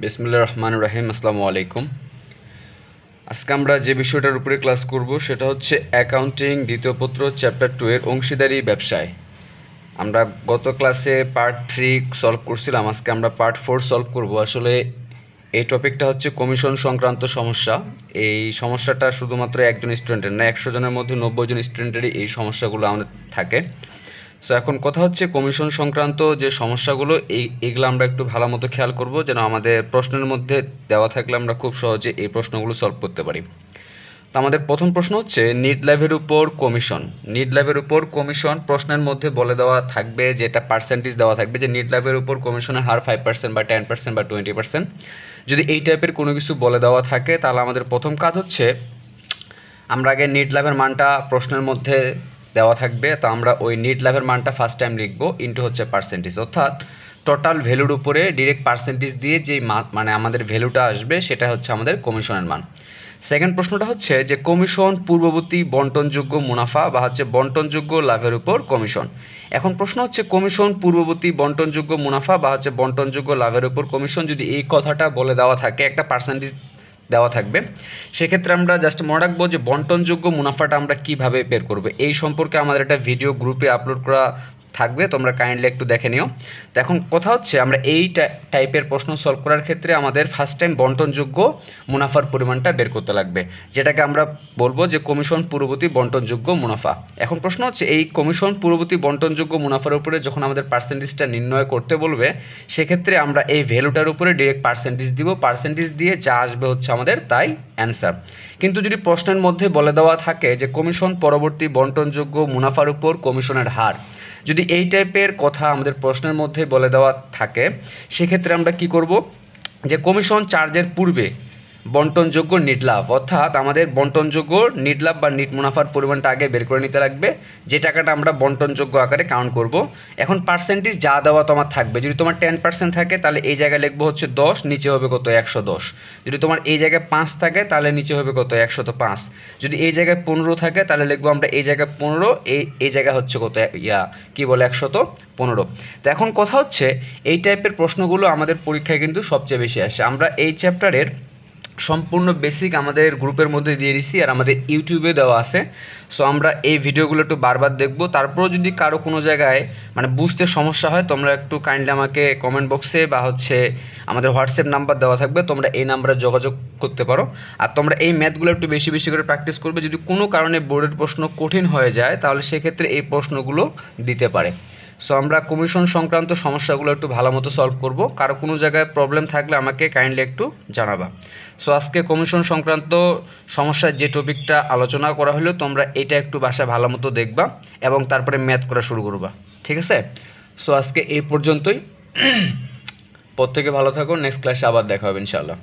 বিসমিল্লাহির রহমানির রহিম। আসসালামু আলাইকুম। আজকে আমরা যে বিষয়টার উপরে ক্লাস করব সেটা হচ্ছে অ্যাকাউন্টিং দ্বিতীয় পত্র চ্যাপ্টার 2 এর অংশীদারি ব্যবসায়। আমরা গত ক্লাসে পার্ট 3 সলভ করছিলাম, আজকে আমরা পার্ট 4 সলভ করব। আসলে এই টপিকটা হচ্ছে কমিশন সংক্রান্ত সমস্যা। এই সমস্যাটা শুধুমাত্র একজন স্টুডেন্টের না, 100 জনের মধ্যে 90 জন স্টুডেন্টেরই এই সমস্যাগুলো আমাদের থাকে। সো এখন কথা হচ্ছে কমিশন সংক্রান্ত যে সমস্যাগুলো এইগুলো আমরা একটু ভালো মতো খেয়াল করব, যেন আমাদের প্রশ্নের মধ্যে দেওয়া থাকলে আমরা খুব সহজে এই প্রশ্নগুলো সলভ করতে পারি। তো আমাদের প্রথম প্রশ্ন হচ্ছে নিট ল্যাবের উপর কমিশন। নিট ল্যাবের উপর কমিশন প্রশ্নের মধ্যে বলে দেওয়া থাকবে, যেটা পার্সেন্টেজ দেওয়া থাকবে যে নিট ল্যাবের উপর কমিশনের হার 5% বা 10% বা 20%। যদি এই টাইপের কোনো কিছু বলে দেওয়া থাকে তাহলে আমাদের প্রথম কাজ হচ্ছে আমরা আগে নিট ল্যাবের মানটা প্রশ্নের মধ্যে দেওয়া থাকবে, তো আমরা ওই নিট ল্যাবের মানটা ফার্স্ট টাইম লিখবো ইনটু হচ্ছে পার্সেন্টেজ, অর্থাৎ টোটাল ভ্যালুর উপরে ডিরেক্ট পার্সেন্টেজ দিয়ে যেই মানে আমাদের ভ্যালুটা আসবে সেটা হচ্ছে আমাদের কমিশনের মান। সেকেন্ড প্রশ্নটা হচ্ছে যে কমিশন পূর্ববর্তী বন্টনযোগ্য মুনাফা বা হচ্ছে বন্টনযোগ্য লাভের উপর কমিশন। এখন প্রশ্ন হচ্ছে কমিশন পূর্ববর্তী বন্টনযোগ্য মুনাফা বা হচ্ছে বন্টনযোগ্য লাভের উপর কমিশন, যদি এই কথাটা বলে দেওয়া থাকে, একটা পার্সেন্টেজ দেওয়া থাকবে, সেক্ষেত্রে আমরা জাস্ট মনে রাখবো যে বন্টনযোগ্য মুনাফাটা আমরা কিভাবে বের করব এই সম্পর্কে আমাদের একটা ভিডিও গ্রুপে আপলোড করা থাকবে, তোমরা কাইন্ডলি একটু দেখে নিও। তো এখন কথা হচ্ছে আমরা এই টাইপের প্রশ্ন সলভ করার ক্ষেত্রে আমাদের ফার্স্ট টাইম বন্টনযোগ্য মুনাফার পরিমাণটা বের করতে লাগবে, যেটাকে আমরা বলবো যে কমিশন পূর্ববর্তী বন্টনযোগ্য মুনাফা। এখন প্রশ্ন হচ্ছে এই কমিশন পূর্ববর্তী বন্টনযোগ্য মুনাফার উপরে যখন আমাদের পার্সেন্টেজটা নির্ণয় করতে বলবে, সেক্ষেত্রে আমরা এই ভ্যালুটার উপরে ডিরেক্ট পার্সেন্টেজ দিব, পার্সেন্টেজ দিয়ে যা আসবে হচ্ছে আমাদের তাই অ্যান্সার। কিন্তু যদি প্রশ্নের মধ্যে বলে দেওয়া থাকে যে কমিশন পরবর্তী বন্টনযোগ্য মুনাফার উপর কমিশনের হার, যদি এই টাইপের কথা আমাদের প্রশ্নের মধ্যে বলে দেওয়া থাকে, সেক্ষেত্রে আমরা কি করব যে কমিশন চার্জের পূর্বে বন্টনযোগ্য নিট লাভ, অর্থাৎ আমাদের বন্টনযোগ্য নিট লাভ বা নিট মুনাফার পরিমাণটা আগে বের করে নিতে লাগবে, যে টাকাটা আমরা বন্টনযোগ্য আকারে কাউন্ট করব। এখন পার্সেন্টেজ যা দেওয়া তোমার থাকবে, যদি তোমার 10% থাকে তাহলে এই জায়গায় লিখবো হচ্ছে 10, নিচে হবে কত 110। যদি তোমার এই জায়গায় 5 থাকে তাহলে নিচে হবে কত 105। যদি এই জায়গায় 15 থাকে তাহলে লিখবো আমরা এই জায়গায় 15, এই জায়গায় হচ্ছে কত কি বলে 115। তো এখন কথা হচ্ছে এই টাইপের প্রশ্নগুলো আমাদের পরীক্ষায় কিন্তু সবচেয়ে বেশি আসে। আমরা এই চ্যাপ্টারের সম্পূর্ণ বেসিক আমাদের গ্রুপের মধ্যে দিয়ে দিছি আর আমাদের ইউটিউবে দেওয়া আছে। সো আমরা এই ভিডিওগুলো একটু বারবার দেখব, তারপরেও যদি কারো কোনো জায়গায় মানে বুঝতে সমস্যা হয় তোমরা একটু কাইন্ডলি আমাকে কমেন্ট বক্সে বা হচ্ছে আমাদের হোয়াটসঅ্যাপ নাম্বার দেওয়া থাকবে, তোমরা এই নাম্বারে যোগাযোগ করতে পারো। আর তোমরা এই ম্যাথগুলো একটু বেশি বেশি করে প্র্যাকটিস করবে, যদি কোনো কারণে বোর্ডের প্রশ্ন কঠিন হয়ে যায় তাহলে সেক্ষেত্রে এই প্রশ্নগুলো দিতে পারে। সো আমরা কমিশন সংক্রান্ত সমস্যাগুলো একটু ভালো মতো সলভ করব, কারো কোনো জায়গায় প্রবলেম থাকলে আমাকে কাইন্ডলি একটু জানাবা। সো আজকে কমিশন সংক্রান্ত সমস্যার যে টপিকটা আলোচনা করা হলো তোমরা এটা একটু বাসায় ভালো মতো দেখবা এবং তারপরে ম্যাথ করা শুরু করবা, ঠিক আছে? সো আজকে এই পর্যন্তই। প্রত্যেকে ভালো থাকো, নেক্সট ক্লাসে আবার দেখা হবে ইনশাআল্লাহ।